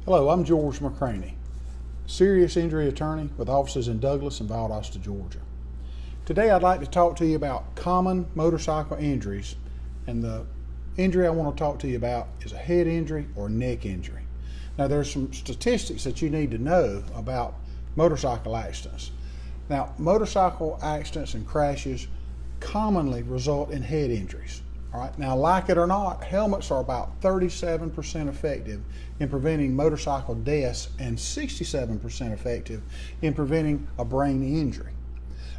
Hello, I'm George McCraney, serious injury attorney with offices in Douglas and Valdosta, Georgia. Today I'd like to talk to you about common motorcycle injuries, and the injury I want to talk to you about is a head injury or neck injury. Now there's some statistics that you need to know about motorcycle accidents. Now motorcycle accidents and crashes commonly result in head injuries. All right. Now, like it or not, helmets are about 37% effective in preventing motorcycle deaths and 67% effective in preventing a brain injury.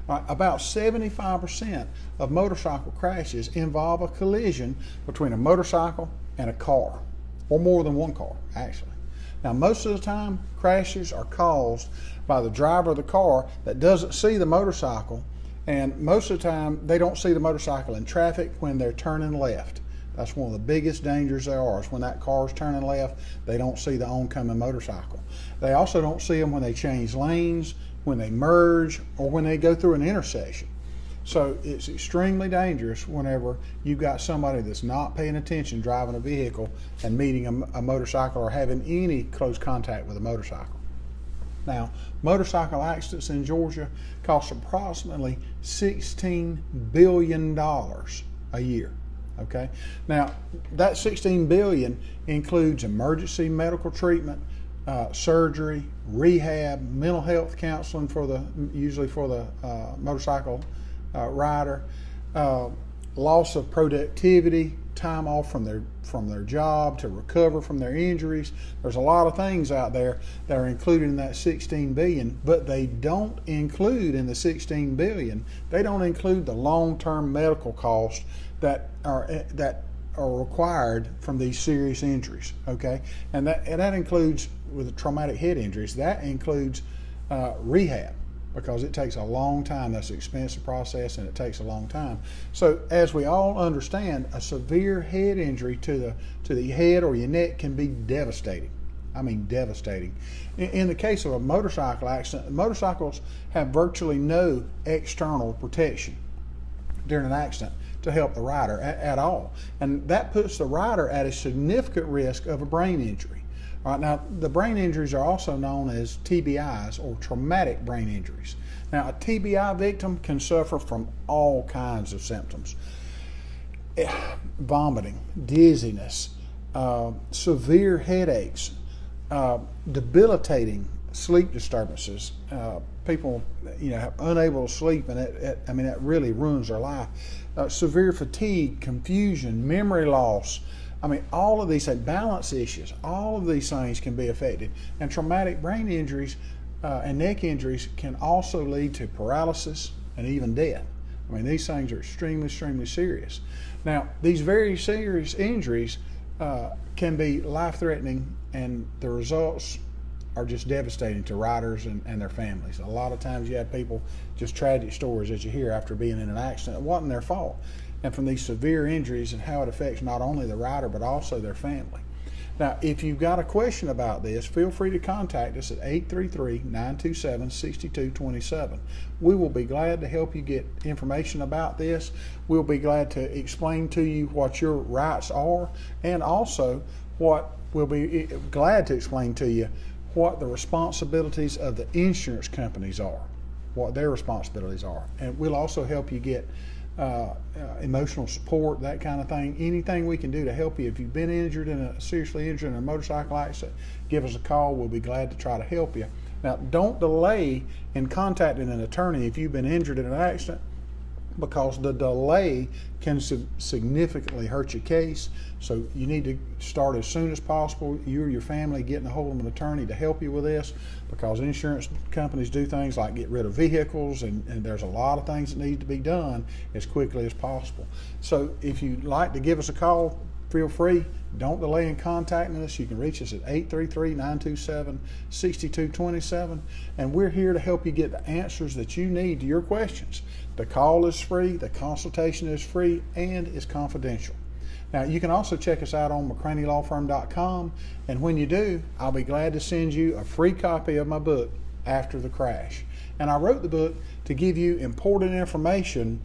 All right. About 75% of motorcycle crashes involve a collision between a motorcycle and a car, or more than one car, actually. Now, most of the time, crashes are caused by the driver of the car that doesn't see the motorcycle. And most of the time, they don't see the motorcycle in traffic when they're turning left. That's one of the biggest dangers there are, is when that car is turning left, they don't see the oncoming motorcycle. They also don't see them when they change lanes, when they merge, or when they go through an intersection. So it's extremely dangerous whenever you've got somebody that's not paying attention driving a vehicle and meeting a motorcycle or having any close contact with a motorcycle. Now, motorcycle accidents in Georgia cost approximately $16 billion a year. Okay. Now, that $16 billion includes emergency medical treatment, surgery, rehab, mental health counseling usually for the motorcycle rider, loss of productivity, time off from their job to recover from their injuries. There's a lot of things out there that are included in that $16 billion, but they don't include in the $16 billion, they don't include the long-term medical costs that are required from these serious injuries. Okay, and that includes, with traumatic head injuries, that includes rehab, because it takes a long time. That's an expensive process, and it takes a long time. So as we all understand, a severe head injury to the head or your neck can be devastating. I mean devastating. In the case of a motorcycle accident, motorcycles have virtually no external protection during an accident to help the rider at all. And that puts the rider at a significant risk of a brain injury. All right, now, the brain injuries are also known as TBIs, or traumatic brain injuries. Now, a TBI victim can suffer from all kinds of symptoms: vomiting, dizziness, severe headaches, debilitating sleep disturbances. People, unable to sleep, and that really ruins their life. Severe fatigue, confusion, memory loss. All of these balance issues, all of these things can be affected. And traumatic brain injuries and neck injuries can also lead to paralysis and even death. These things are extremely, extremely serious. Now, these very serious injuries can be life-threatening, and the results are just devastating to riders and their families. A lot of times you have people, just tragic stories that you hear after being in an accident. It wasn't their fault. And from these severe injuries and how it affects not only the rider but also their family. Now, if you've got a question about this, feel free to contact us at 833-927-6227. We will be glad to help you get information about this. We'll be glad to explain to you what your rights are, and also we'll be glad to explain to you what the responsibilities of the insurance companies are, what their responsibilities are. And we'll also help you get emotional support, that kind of thing. Anything we can do to help you. If you've been seriously injured in a motorcycle accident, give us a call. We'll be glad to try to help you. Now, don't delay in contacting an attorney if you've been injured in an accident, because the delay can significantly hurt your case. So you need to start as soon as possible, you or your family, getting a hold of an attorney to help you with this, because insurance companies do things like get rid of vehicles, and there's a lot of things that need to be done as quickly as possible. So if you'd like to give us a call, feel free. Don't delay in contacting us. You can reach us at 833-927-6227, and we're here to help you get the answers that you need to your questions. The call is free, the consultation is free, and is confidential. Now, you can also check us out on McCraneyLawFirm.com, and when you do, I'll be glad to send you a free copy of my book, After the Crash. And I wrote the book to give you important information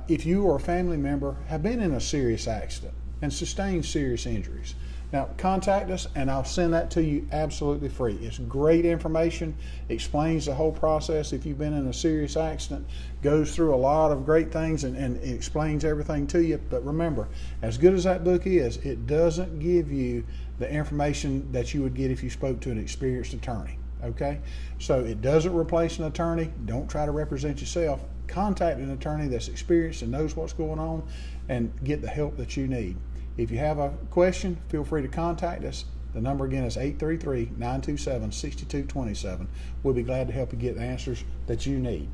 if you or a family member have been in a serious accident and sustained serious injuries. Now, contact us and I'll send that to you absolutely free. It's great information, explains the whole process if you've been in a serious accident, goes through a lot of great things and it explains everything to you. But remember, as good as that book is, it doesn't give you the information that you would get if you spoke to an experienced attorney. Okay? So it doesn't replace an attorney. Don't try to represent yourself. Contact an attorney that's experienced and knows what's going on and get the help that you need. If you have a question, feel free to contact us. The number again is 833-927-6227. We'll be glad to help you get the answers that you need.